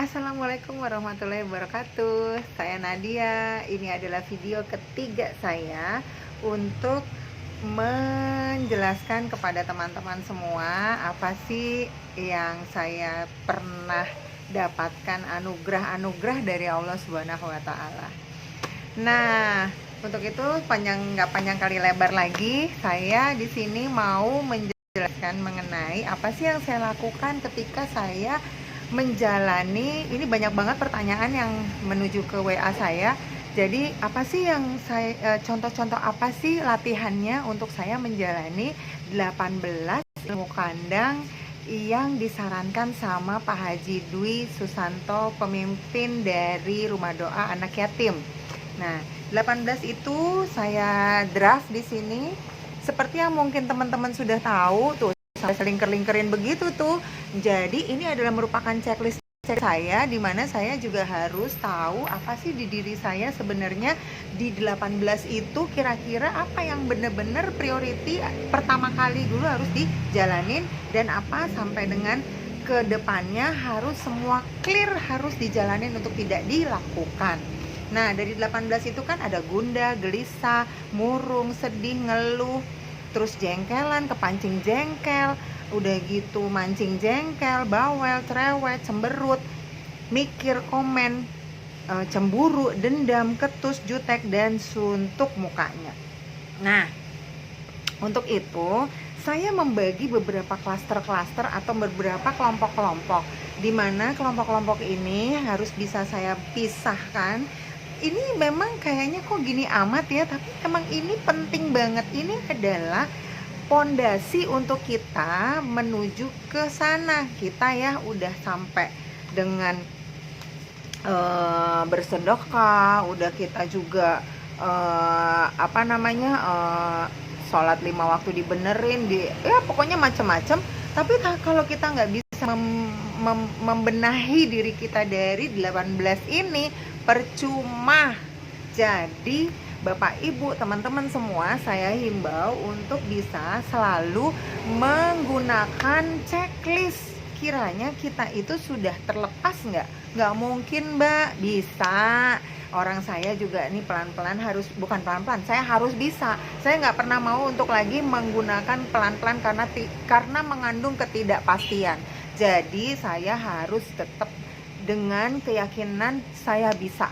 Assalamualaikum warahmatullahi wabarakatuh. Saya Nadia. Ini adalah video ketiga saya untuk menjelaskan kepada teman-teman semua apa sih yang saya pernah dapatkan anugerah-anugerah dari Allah Subhanahu wa taala. Nah, untuk itu nggak panjang kali lebar lagi, saya di sini mau menjelaskan mengenai apa sih yang saya lakukan ketika saya menjalani. Ini banyak banget pertanyaan yang menuju ke WA saya. Jadi apa sih yang saya contoh-contoh apa sih latihannya untuk saya menjalani 18 ilmu kandang yang disarankan sama Pak Haji Dwi Susanto, pemimpin dari Rumah Doa Anak Yatim. Nah, 18 itu saya draft di sini. Seperti yang mungkin teman-teman sudah tahu tuh, saya selingker-lingkerin begitu tuh. Jadi ini adalah merupakan checklist saya, di mana saya juga harus tahu apa sih di diri saya sebenarnya di 18 itu kira-kira apa yang benar-benar priority pertama kali dulu harus dijalanin, dan apa sampai dengan kedepannya harus semua clear, harus dijalanin untuk tidak dilakukan. Nah, dari 18 itu kan ada gundah, gelisah, murung, sedih, ngeluh, terus jengkelan, kepancing jengkel, udah gitu mancing jengkel, bawel, cerewet, cemberut, mikir, komen, cemburu, dendam, ketus, jutek, dan suntuk mukanya. Nah, untuk itu saya membagi beberapa klaster-klaster atau beberapa kelompok-kelompok, di mana kelompok-kelompok ini harus bisa saya pisahkan. Ini memang kayaknya kok gini amat ya, tapi emang ini penting banget. Ini adalah pondasi untuk kita menuju ke sana. Kita ya udah sampai dengan bersedekah, udah kita juga sholat 5 waktu dibenerin, ya pokoknya macam-macam. Tapi kalau kita nggak bisa membenahi diri kita dari 18 ini, percuma. Jadi Bapak Ibu, teman-teman semua, saya himbau untuk bisa selalu menggunakan checklist. Kiranya kita itu sudah terlepas nggak? Nggak mungkin, Mbak. Bisa. Orang saya juga nih pelan-pelan harus, bukan pelan-pelan, saya harus bisa. Saya nggak pernah mau untuk lagi menggunakan pelan-pelan karena mengandung ketidakpastian. Jadi saya harus tetap dengan keyakinan saya bisa.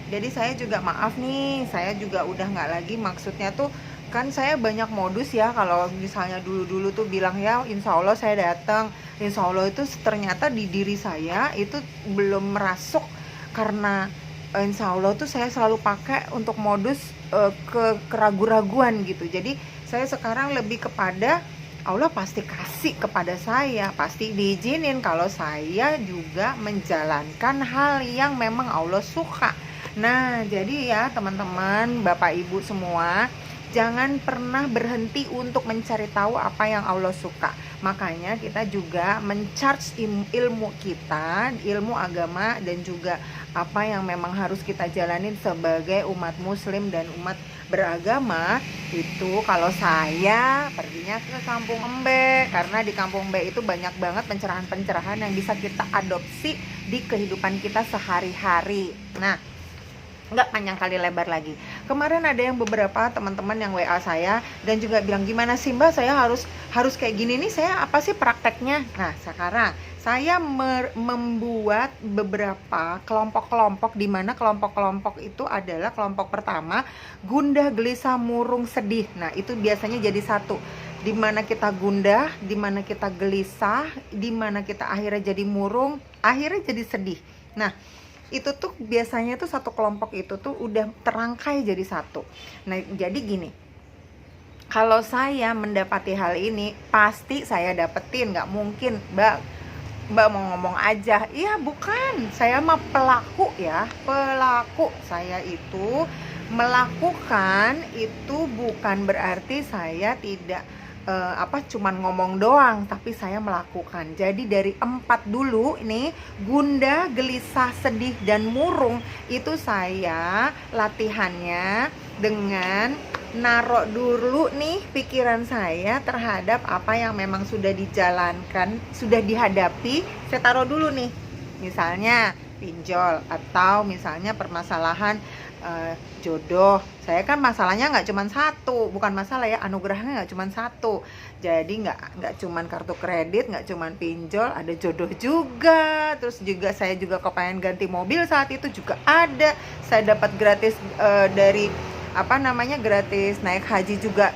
Jadi saya juga maaf nih, saya juga udah nggak lagi, maksudnya tuh kan saya banyak modus ya. Kalau misalnya dulu tuh bilang ya insya Allah saya datang, insya Allah itu ternyata di diri saya itu belum merasuk, karena insya Allah tuh saya selalu pakai untuk modus keraguan-raguan gitu. Jadi saya sekarang lebih kepada Allah pasti kasih kepada saya, pasti diizinin kalau saya juga menjalankan hal yang memang Allah suka. Nah, jadi ya teman-teman, Bapak Ibu semua, jangan pernah berhenti untuk mencari tahu apa yang Allah suka. Makanya kita juga mencharge ilmu kita, ilmu agama, dan juga apa yang memang harus kita jalanin sebagai umat muslim dan umat beragama. Itu kalau saya perginya ke Kampung Embe, karena di Kampung Embe itu banyak banget pencerahan-pencerahan yang bisa kita adopsi di kehidupan kita sehari-hari. Nah, nggak panjang kali lebar lagi. Kemarin ada yang beberapa teman-teman yang WA saya dan juga bilang, gimana sih Mbak, saya harus kayak gini nih, saya apa sih prakteknya? Nah, sekarang saya membuat beberapa kelompok-kelompok, di mana kelompok-kelompok itu adalah kelompok pertama, gundah, gelisah, murung, sedih. Nah, itu biasanya jadi satu, di mana kita gundah, di mana kita gelisah, di mana kita akhirnya jadi murung, akhirnya jadi sedih. Nah, itu tuh biasanya tuh satu kelompok itu tuh udah terangkai jadi satu. Nah, jadi gini, kalau saya mendapati hal ini pasti saya dapetin. Nggak mungkin Mbak mau ngomong aja. Iya, bukan, saya mah pelaku ya, pelaku. Saya itu melakukan, itu bukan berarti saya tidak cuman ngomong doang, tapi saya melakukan. Jadi dari 4 dulu ini, gundah, gelisah, sedih, dan murung, itu saya latihannya dengan naruh dulu nih pikiran saya terhadap apa yang memang sudah dijalankan, sudah dihadapi. Saya taruh dulu nih, misalnya pinjol, atau misalnya permasalahan jodoh. Saya kan masalahnya nggak cuma satu, bukan masalah ya, anugerahnya nggak cuma satu. Jadi nggak cuma kartu kredit, nggak cuma pinjol, ada jodoh juga. Terus juga saya juga kepengen ganti mobil, saat itu juga ada. Saya dapat gratis dari gratis naik haji juga.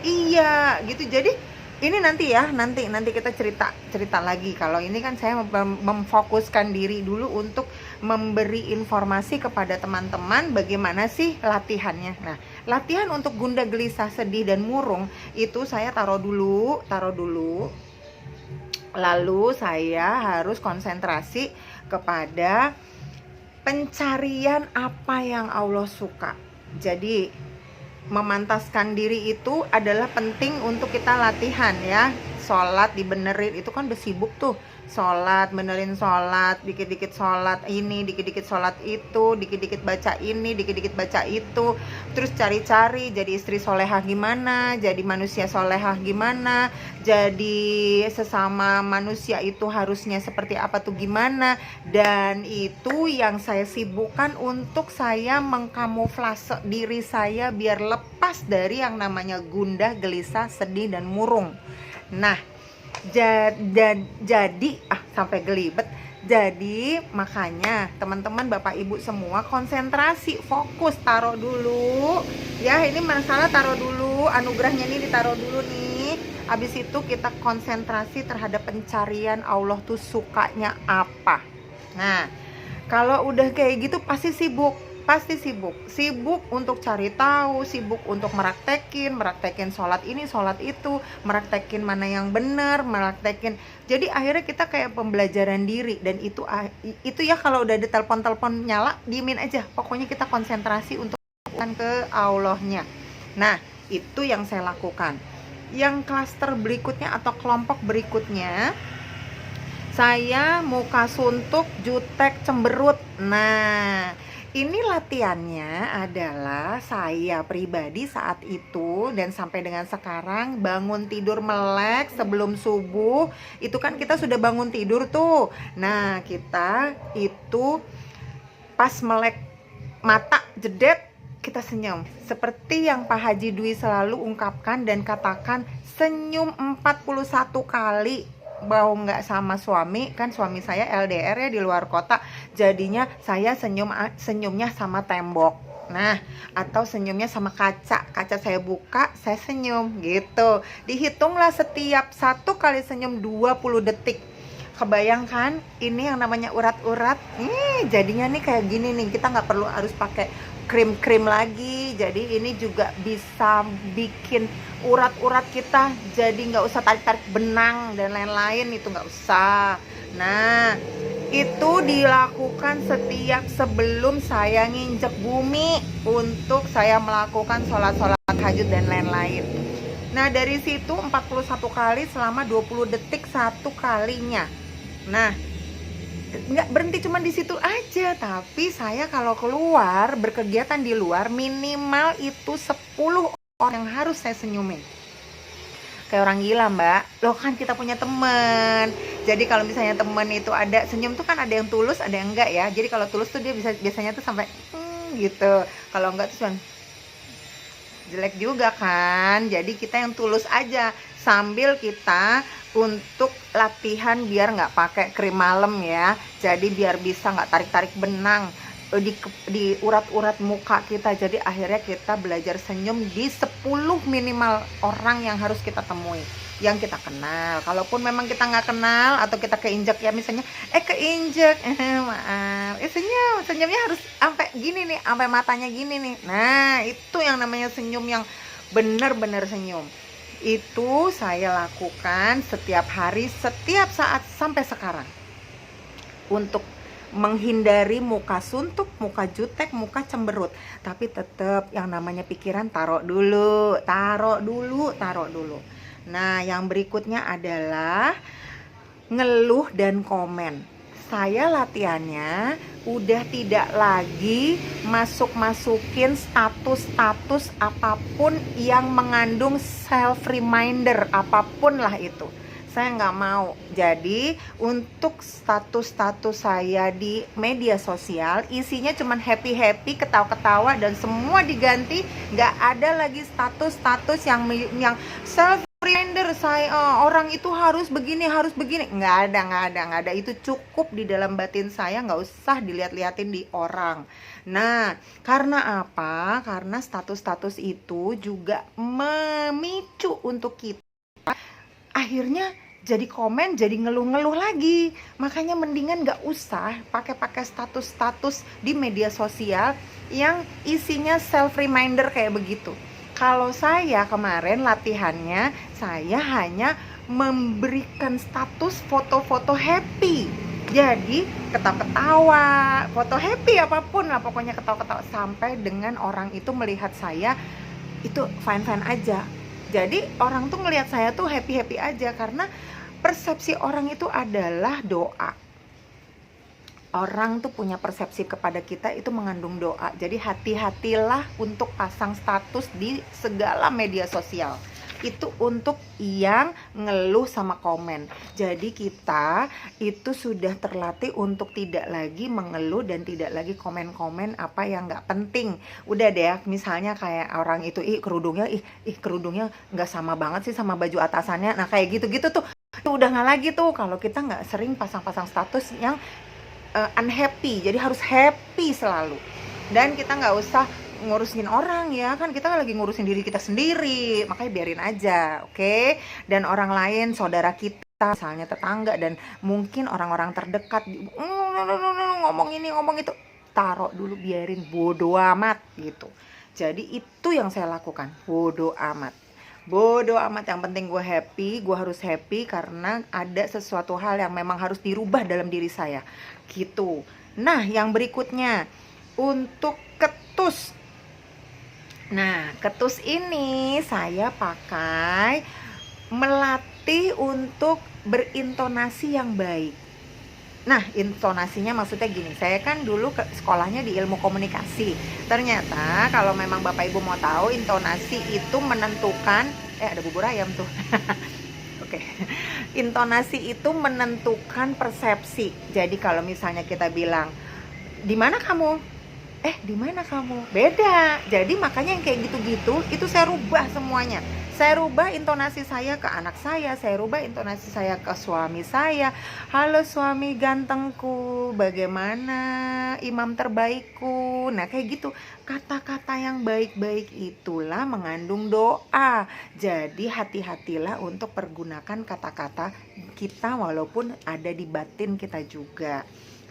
Iya, gitu. Jadi ini nanti ya, nanti kita cerita lagi. Kalau ini kan saya memfokuskan diri dulu untuk memberi informasi kepada teman-teman bagaimana sih latihannya. Nah, latihan untuk gundah gelisah, sedih dan murung itu saya taruh dulu. Lalu saya harus konsentrasi kepada pencarian apa yang Allah suka. Jadi memantaskan diri itu adalah penting untuk kita latihan ya. Sholat dibenerin, itu kan udah sibuk tuh. Sholat, benerin sholat, dikit-dikit sholat ini, dikit-dikit sholat itu, dikit-dikit baca ini, dikit-dikit baca itu. Terus cari-cari jadi istri solehah gimana, jadi manusia solehah gimana, jadi sesama manusia itu harusnya seperti apa tuh gimana. Dan itu yang saya sibukkan untuk saya mengkamuflase diri saya biar lepas dari yang namanya gundah, gelisah, sedih, dan murung. Nah, jadi sampai gelibet. Jadi makanya teman-teman, Bapak Ibu semua konsentrasi, fokus, taruh dulu ya, ini masalah taruh dulu, anugerahnya ini ditaruh dulu nih. Habis itu kita konsentrasi terhadap pencarian Allah tuh sukanya apa. Nah, kalau udah kayak gitu pasti sibuk untuk cari tahu, sibuk untuk meraktekin sholat ini, sholat itu, meraktekin mana yang benar, jadi akhirnya kita kayak pembelajaran diri. Dan itu ya, kalau udah ada telepon nyala, diemin aja, pokoknya kita konsentrasi untuk ke Allahnya. Nah, itu yang saya lakukan. Yang klaster berikutnya atau kelompok berikutnya, saya muka suntuk, jutek, cemberut. Nah, ini latihannya adalah saya pribadi saat itu dan sampai dengan sekarang. Bangun tidur melek sebelum subuh, itu kan kita sudah bangun tidur tuh. Nah, kita itu pas melek mata jedet, kita senyum. Seperti yang Pak Haji Dwi selalu ungkapkan dan katakan, senyum 41 kali. Bau nggak sama suami, kan suami saya LDR ya, di luar kota, jadinya saya senyumnya sama tembok. Nah, atau senyumnya sama kaca saya buka, saya senyum gitu. Dihitunglah setiap satu kali senyum 20 detik. Kebayangkan ini yang namanya urat-urat, jadinya nih kayak gini nih. Kita nggak perlu harus pakai krim lagi. Jadi ini juga bisa bikin urat-urat kita jadi nggak usah tarik-tarik benang dan lain-lain, itu nggak usah. Nah, itu dilakukan setiap sebelum saya nginjek bumi untuk saya melakukan sholat tahajud dan lain-lain. Nah, dari situ 41 kali selama 20 detik satu kalinya. Nah, nggak berhenti cuma di situ aja, tapi saya kalau keluar berkegiatan di luar, minimal itu 10 orang yang harus saya senyumin. Kayak orang gila, Mbak. Loh, kan kita punya temen. Jadi kalau misalnya temen itu ada senyum tuh kan ada yang tulus, ada yang enggak ya. Jadi kalau tulus tuh dia biasanya tuh sampai gitu. Kalau enggak tuh cuma jelek juga kan. Jadi kita yang tulus aja, sambil kita untuk latihan biar nggak pakai krim malam ya. Jadi biar bisa nggak tarik-tarik benang di urat-urat muka kita. Jadi akhirnya kita belajar senyum di 10 minimal orang yang harus kita temui, yang kita kenal. Kalaupun memang kita nggak kenal atau kita keinjek ya, misalnya keinjek, maaf, senyumnya harus sampai gini nih, sampai matanya gini nih. Nah, itu yang namanya senyum yang benar-benar senyum. Itu saya lakukan setiap hari, setiap saat sampai sekarang, untuk menghindari muka suntuk, muka jutek, muka cemberut. Tapi tetap yang namanya pikiran taruh dulu. Nah, yang berikutnya adalah ngeluh dan komen. Saya latihannya udah tidak lagi masukin status apapun yang mengandung self reminder, apapun lah itu. Saya nggak mau. Jadi untuk status-status saya di media sosial isinya cuman happy-happy, ketawa-ketawa, dan semua diganti. Nggak ada lagi status-status yang self reminder saya orang itu harus begini, harus begini. Nggak ada. Itu cukup di dalam batin saya, nggak usah dilihat-liatin di orang. Nah, karena apa? Karena status-status itu juga memicu untuk kita akhirnya jadi komen, jadi ngeluh-ngeluh lagi. Makanya mendingan gak usah pakai status-status di media sosial yang isinya self reminder kayak begitu. Kalau saya kemarin latihannya, saya hanya memberikan status foto-foto happy. Jadi ketawa-ketawa, foto happy apapun lah, pokoknya ketawa-ketawa sampai dengan orang itu melihat saya itu fine-fine aja. Jadi orang tuh ngelihat saya tuh happy-happy aja, karena persepsi orang itu adalah doa. Orang tuh punya persepsi kepada kita itu mengandung doa. Jadi hati-hatilah untuk pasang status di segala media sosial. Itu untuk yang ngeluh sama komen. Jadi kita itu sudah terlatih untuk tidak lagi mengeluh dan tidak lagi komen-komen apa yang nggak penting. Udah deh, misalnya kayak orang itu kerudungnya nggak sama banget sih sama baju atasannya. Nah kayak gitu-gitu tuh itu udah nggak lagi tuh kalau kita nggak sering pasang-pasang status yang unhappy. Jadi harus happy selalu, dan kita nggak usah ngurusin orang, ya kan kita lagi ngurusin diri kita sendiri, makanya biarin aja, oke? Dan orang lain, saudara kita, misalnya tetangga dan mungkin orang-orang terdekat ngomong ini ngomong itu, taruh dulu, biarin, bodo amat gitu. Jadi itu yang saya lakukan, bodo amat, yang penting gue happy, gue harus happy karena ada sesuatu hal yang memang harus dirubah dalam diri saya gitu. Nah yang berikutnya untuk ketus. Nah, ketus ini saya pakai melatih untuk berintonasi yang baik. Nah, intonasinya maksudnya gini, saya kan dulu sekolahnya di ilmu komunikasi. Ternyata kalau memang Bapak Ibu mau tahu, intonasi itu menentukan, ada bubur ayam tuh. Oke. Intonasi itu menentukan persepsi. Jadi kalau misalnya kita bilang, "Di mana kamu?" Di mana kamu? Beda. Jadi makanya yang kayak gitu-gitu itu saya rubah semuanya. Saya rubah intonasi saya ke anak saya rubah intonasi saya ke suami saya. "Halo suami gantengku, bagaimana imam terbaikku?" Nah kayak gitu. Kata-kata yang baik-baik itulah mengandung doa. Jadi hati-hatilah untuk pergunakan kata-kata kita walaupun ada di batin kita juga.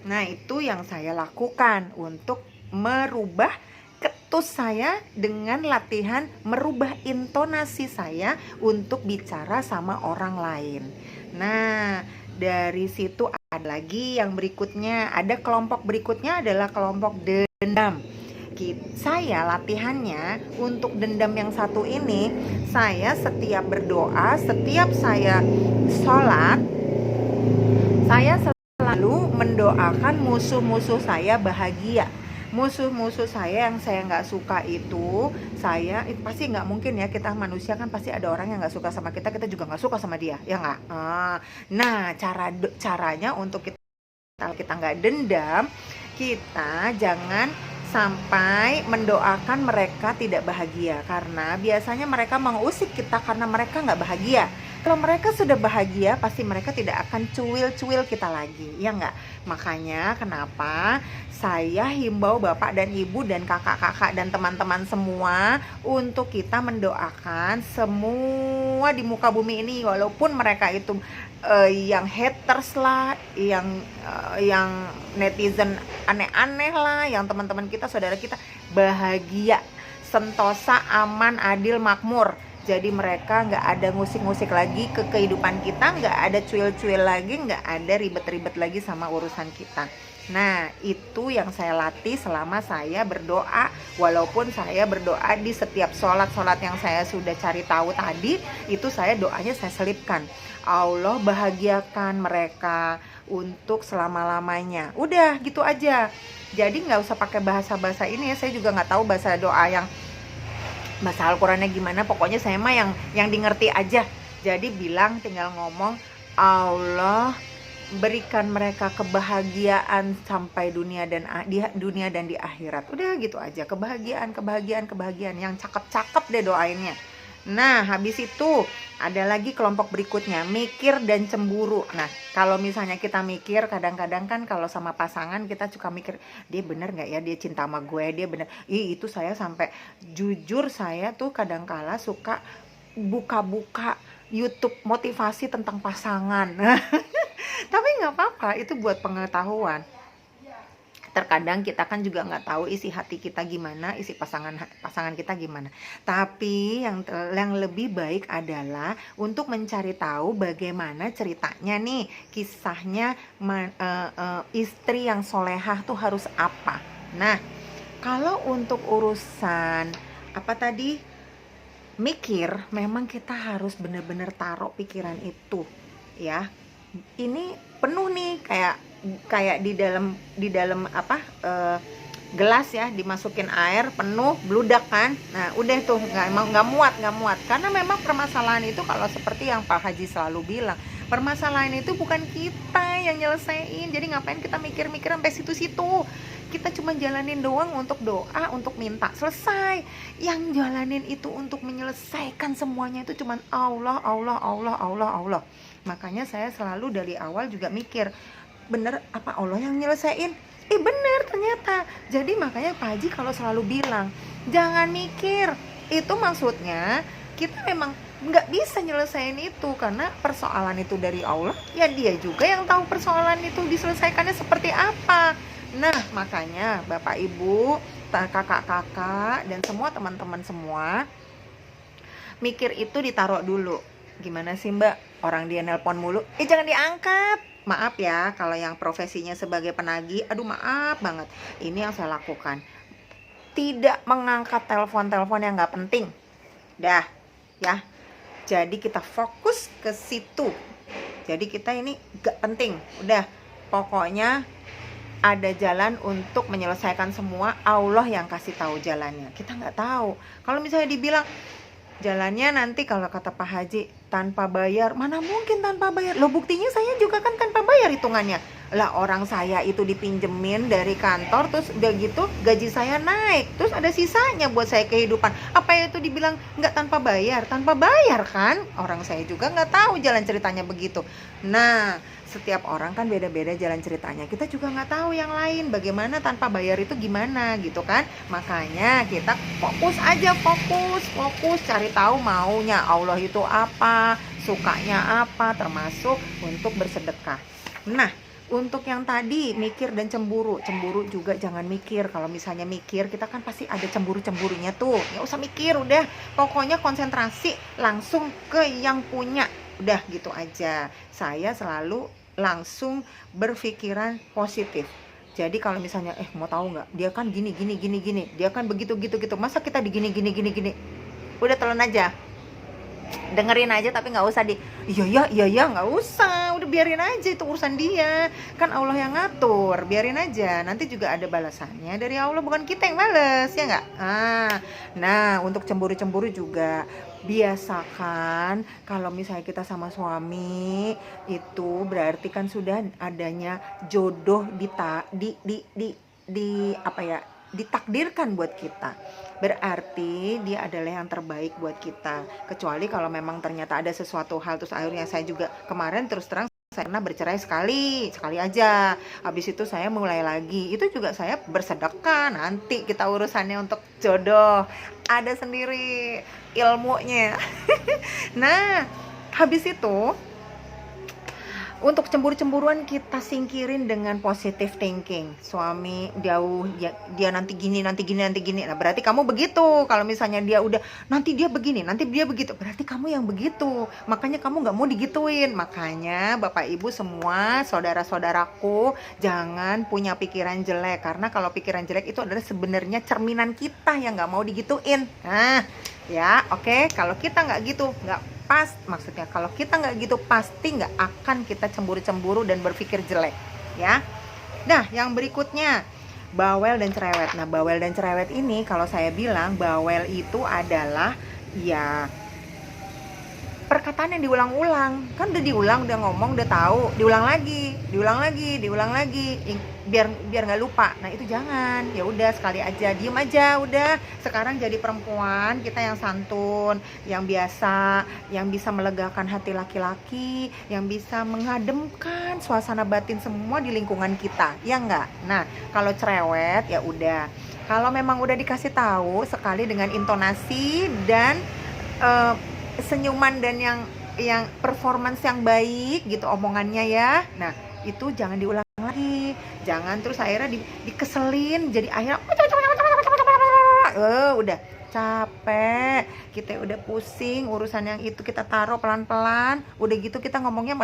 Nah itu yang saya lakukan untuk merubah ketus saya dengan latihan merubah intonasi saya untuk bicara sama orang lain. Nah, dari situ ada lagi yang berikutnya, ada kelompok berikutnya adalah kelompok dendam. Saya latihannya untuk dendam yang satu ini, saya setiap berdoa, setiap saya sholat, saya selalu mendoakan musuh-musuh saya bahagia. Musuh-musuh saya yang saya nggak suka itu, pasti nggak mungkin ya, kita manusia kan pasti ada orang yang nggak suka sama kita juga nggak suka sama dia, ya nggak? Nah caranya untuk kita nggak dendam, kita jangan sampai mendoakan mereka tidak bahagia, karena biasanya mereka mengusik kita karena mereka nggak bahagia. Kalau mereka sudah bahagia, pasti mereka tidak akan cuil-cuil kita lagi, ya nggak? Makanya kenapa saya himbau Bapak dan Ibu dan kakak-kakak dan teman-teman semua untuk kita mendoakan semua di muka bumi ini, walaupun mereka itu yang haters lah, yang netizen aneh-aneh lah, yang teman-teman kita, saudara kita bahagia, sentosa, aman, adil, makmur. Jadi mereka nggak ada ngusik-ngusik lagi ke kehidupan kita, nggak ada cuil-cuil lagi, nggak ada ribet-ribet lagi sama urusan kita. Nah itu yang saya latih selama saya berdoa. Walaupun saya berdoa di setiap sholat yang saya sudah cari tahu tadi, itu saya doanya saya selipkan, Allah bahagiakan mereka untuk selama-lamanya. Udah gitu aja. Jadi nggak usah pakai bahasa-bahasa ini ya. Saya juga nggak tahu bahasa doa yang bahasa Al-Qurannya gimana, pokoknya saya mah yang di ngerti aja. Jadi tinggal ngomong Allah berikan mereka kebahagiaan sampai dunia dan di akhirat. Udah gitu aja, kebahagiaan yang cakep-cakep deh doainnya. Nah, habis itu ada lagi kelompok berikutnya, mikir dan cemburu. Nah, kalau misalnya kita mikir, kadang-kadang kan kalau sama pasangan kita suka mikir, dia bener gak ya, dia cinta sama gue, dia bener. Itu saya sampai, jujur saya tuh kadang-kala suka buka-buka YouTube motivasi tentang pasangan. Tapi nggak apa-apa, itu buat pengetahuan. Terkadang kita kan juga nggak tahu isi hati kita gimana, isi pasangan kita gimana. Tapi yang lebih baik adalah untuk mencari tahu bagaimana ceritanya nih, kisahnya istri yang solehah tuh harus apa. Nah, kalau untuk urusan apa tadi, mikir, memang kita harus benar-benar taruh pikiran itu, ya. Ini penuh nih, kayak di dalam gelas ya, dimasukin air penuh bludak kan. Nah, udah tuh nggak muat karena memang permasalahan itu, kalau seperti yang Pak Haji selalu bilang, permasalahan itu bukan kita yang nyelesain. Jadi ngapain kita mikir-mikir sampai situ-situ. Kita cuma jalanin doang untuk doa, untuk minta, selesai. Yang jalanin itu untuk menyelesaikan semuanya itu cuma Allah. Makanya saya selalu dari awal juga mikir, bener apa Allah yang nyelesain? Bener ternyata. Jadi makanya Pak Haji kalau selalu bilang, jangan mikir. Itu maksudnya kita memang nggak bisa nyelesain itu, karena persoalan itu dari Allah, ya dia juga yang tahu persoalan itu diselesaikannya seperti apa. Nah, makanya Bapak Ibu, kakak-kakak, dan semua teman-teman semua, mikir itu ditaruh dulu. Gimana sih Mbak, orang dia nelpon mulu, jangan diangkat. Maaf ya, kalau yang profesinya sebagai penagih, aduh maaf banget. Ini yang saya lakukan, tidak mengangkat telepon yang nggak penting. Dah, ya. Jadi kita fokus ke situ. Jadi kita ini nggak penting. Udah, pokoknya ada jalan untuk menyelesaikan semua. Allah yang kasih tahu jalannya. Kita nggak tahu. Kalau misalnya dibilang jalannya nanti, kalau kata Pak Haji, tanpa bayar, mana mungkin tanpa bayar? Loh, buktinya saya juga kan tanpa bayar hitungannya. Lah, orang saya itu dipinjemin dari kantor, terus udah gitu gaji saya naik, terus ada sisanya buat saya kehidupan. Apa itu dibilang nggak tanpa bayar? Tanpa bayar kan? Orang saya juga nggak tahu jalan ceritanya begitu. Nah, setiap orang kan beda-beda jalan ceritanya. Kita juga nggak tahu yang lain bagaimana tanpa bayar itu gimana gitu kan. Makanya kita fokus aja, fokus cari tahu maunya Allah itu apa, sukanya apa, termasuk untuk bersedekah. Nah, untuk yang tadi mikir dan cemburu juga jangan mikir. Kalau misalnya mikir, kita kan pasti ada cemburu-cemburunya tuh. Nggak usah mikir, udah pokoknya konsentrasi langsung ke yang punya. Udah gitu aja. Saya selalu langsung berpikiran positif. Jadi kalau misalnya mau tahu nggak, dia kan gini, dia kan begitu, masa kita di gini, udah telan aja, dengerin aja, tapi nggak usah iya nggak usah, udah biarin aja, itu urusan dia, kan Allah yang ngatur, biarin aja, nanti juga ada balasannya dari Allah, bukan kita yang bales, ya nggak? Nah, untuk cemburu juga biasakan, kalau misalnya kita sama suami itu berarti kan sudah adanya jodoh ditakdirkan buat kita. Berarti dia adalah yang terbaik buat kita. Kecuali kalau memang ternyata ada sesuatu hal, terus akhirnya saya juga kemarin terus terang saya pernah bercerai sekali aja. Habis itu saya mulai lagi. Itu juga saya bersedekah. Nanti kita urusannya untuk jodoh, ada sendiri ilmunya. Nah, habis itu untuk cemburu-cemburuan kita singkirin dengan positive thinking. Suami jauh, dia nanti gini. Nah, berarti kamu begitu. Kalau misalnya dia udah, nanti dia begini, nanti dia begitu, berarti kamu yang begitu. Makanya kamu gak mau digituin. Makanya Bapak Ibu semua, saudara-saudaraku, jangan punya pikiran jelek. Karena kalau pikiran jelek itu adalah sebenarnya cerminan kita yang gak mau digituin. Nah, ya oke. Kalau kita gak gitu, maksudnya kalau kita nggak gitu, pasti nggak akan kita cemburu-cemburu dan berpikir jelek, ya. Nah, yang berikutnya, bawel dan cerewet. Nah, bawel dan cerewet ini, kalau saya bilang bawel itu adalah ya perkataan yang diulang-ulang. Kan udah diulang, udah ngomong, udah tahu, diulang lagi, biar nggak lupa. Nah, itu jangan. Ya udah, sekali aja, diem aja udah. Sekarang jadi perempuan, kita yang santun, yang biasa, yang bisa melegakan hati laki-laki, yang bisa mengademkan suasana batin semua di lingkungan kita. Ya enggak? Nah, kalau cerewet ya udah. Kalau memang udah dikasih tahu sekali dengan intonasi dan senyuman dan yang performance yang baik gitu omongannya ya. Nah, itu jangan diulang lagi. Jangan terus akhirnya dikeselin jadi akhirnya udah capek, kita udah pusing urusan yang itu, kita taruh pelan-pelan, udah gitu kita ngomongnya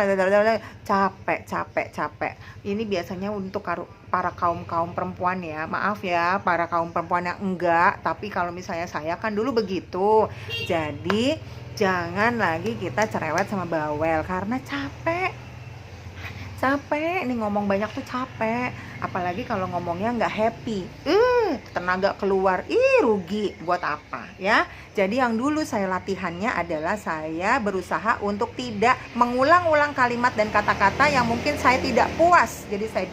capek. Ini biasanya untuk para kaum perempuan ya, maaf ya para kaum perempuan yang enggak, tapi kalau misalnya saya kan dulu begitu. Jadi jangan lagi kita cerewet sama bawel karena capek nih, ngomong banyak tuh capek, apalagi kalau ngomongnya nggak happy, tenaga keluar, rugi buat apa ya. Jadi yang dulu saya latihannya adalah saya berusaha untuk tidak mengulang-ulang kalimat dan kata-kata yang mungkin saya tidak puas, jadi saya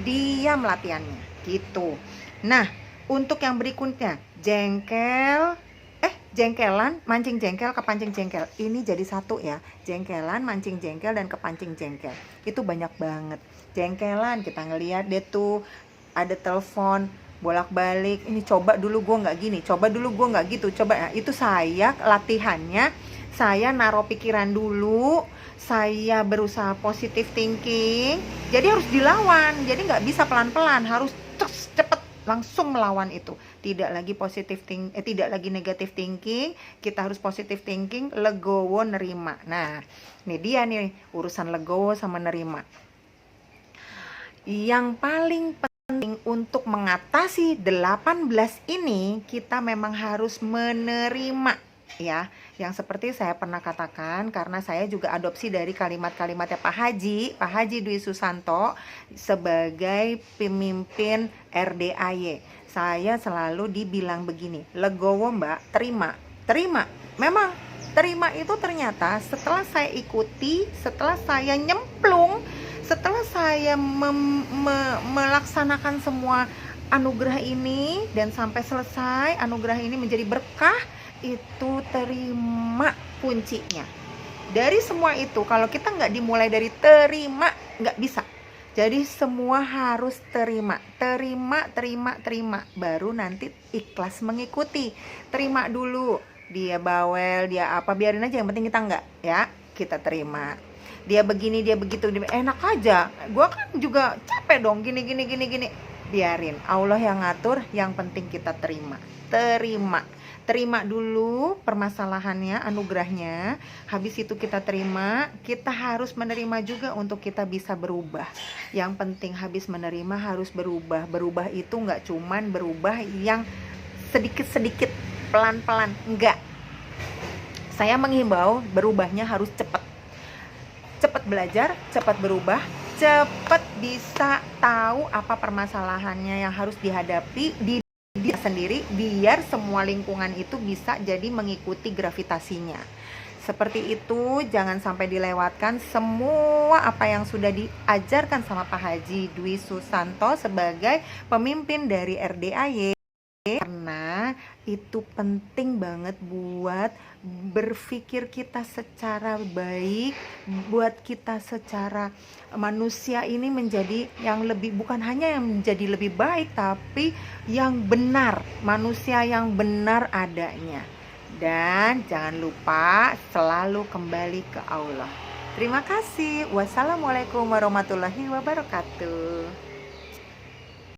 diam latihannya gitu. Nah, untuk yang berikutnya, jengkelan, mancing jengkel, kepancing jengkel. Ini jadi satu ya. Jengkelan, mancing jengkel, dan kepancing jengkel. Itu banyak banget. Jengkelan, kita ngelihat deh tuh ada telepon bolak-balik. Ini coba dulu gue nggak gini, coba dulu gue nggak gitu, coba. Nah, itu saya latihannya. Saya naruh pikiran dulu. Saya berusaha positive thinking. Jadi harus dilawan. Jadi nggak bisa pelan-pelan, harus cepet langsung melawan itu. Tidak lagi tidak lagi negative thinking, kita harus positive thinking, legowo, nerima. Nah, ini dia nih urusan legowo sama nerima. Yang paling penting untuk mengatasi 18 ini, kita memang harus menerima ya. Yang seperti saya pernah katakan, karena saya juga adopsi dari kalimat-kalimatnya Pak Haji Dwi Susanto sebagai pemimpin RDAY. Saya selalu dibilang begini, legowo mbak, terima. Memang terima itu ternyata setelah saya ikuti, setelah saya nyemplung, setelah saya melaksanakan semua anugerah ini dan sampai selesai, anugerah ini menjadi berkah, itu terima kuncinya. Dari semua itu, kalau kita nggak dimulai dari terima, nggak bisa. Jadi semua harus terima, baru nanti ikhlas mengikuti. Terima dulu, dia bawel, dia apa, biarin aja, yang penting kita nggak ya, kita terima. Dia begini, dia begitu, dia enak aja. Gua kan juga capek dong, gini. Biarin, Allah yang ngatur, yang penting kita terima dulu permasalahannya, anugerahnya. Habis itu kita terima, kita harus menerima juga untuk kita bisa berubah. Yang penting habis menerima harus berubah. Berubah itu nggak cuman berubah yang sedikit-sedikit, pelan-pelan, enggak. Saya menghimbau berubahnya harus cepat belajar, cepat berubah, cepat bisa tahu apa permasalahannya yang harus dihadapi di dia sendiri, biar semua lingkungan itu bisa jadi mengikuti gravitasinya. Seperti itu, jangan sampai dilewatkan semua apa yang sudah diajarkan sama Pak Haji Dwi Susanto sebagai pemimpin dari RDAY, karena itu penting banget buat berpikir kita secara baik, buat kita secara manusia ini menjadi yang lebih, bukan hanya yang menjadi lebih baik, tapi yang benar, manusia yang benar adanya. Dan jangan lupa selalu kembali ke Allah. Terima kasih. Wassalamualaikum warahmatullahi wabarakatuh.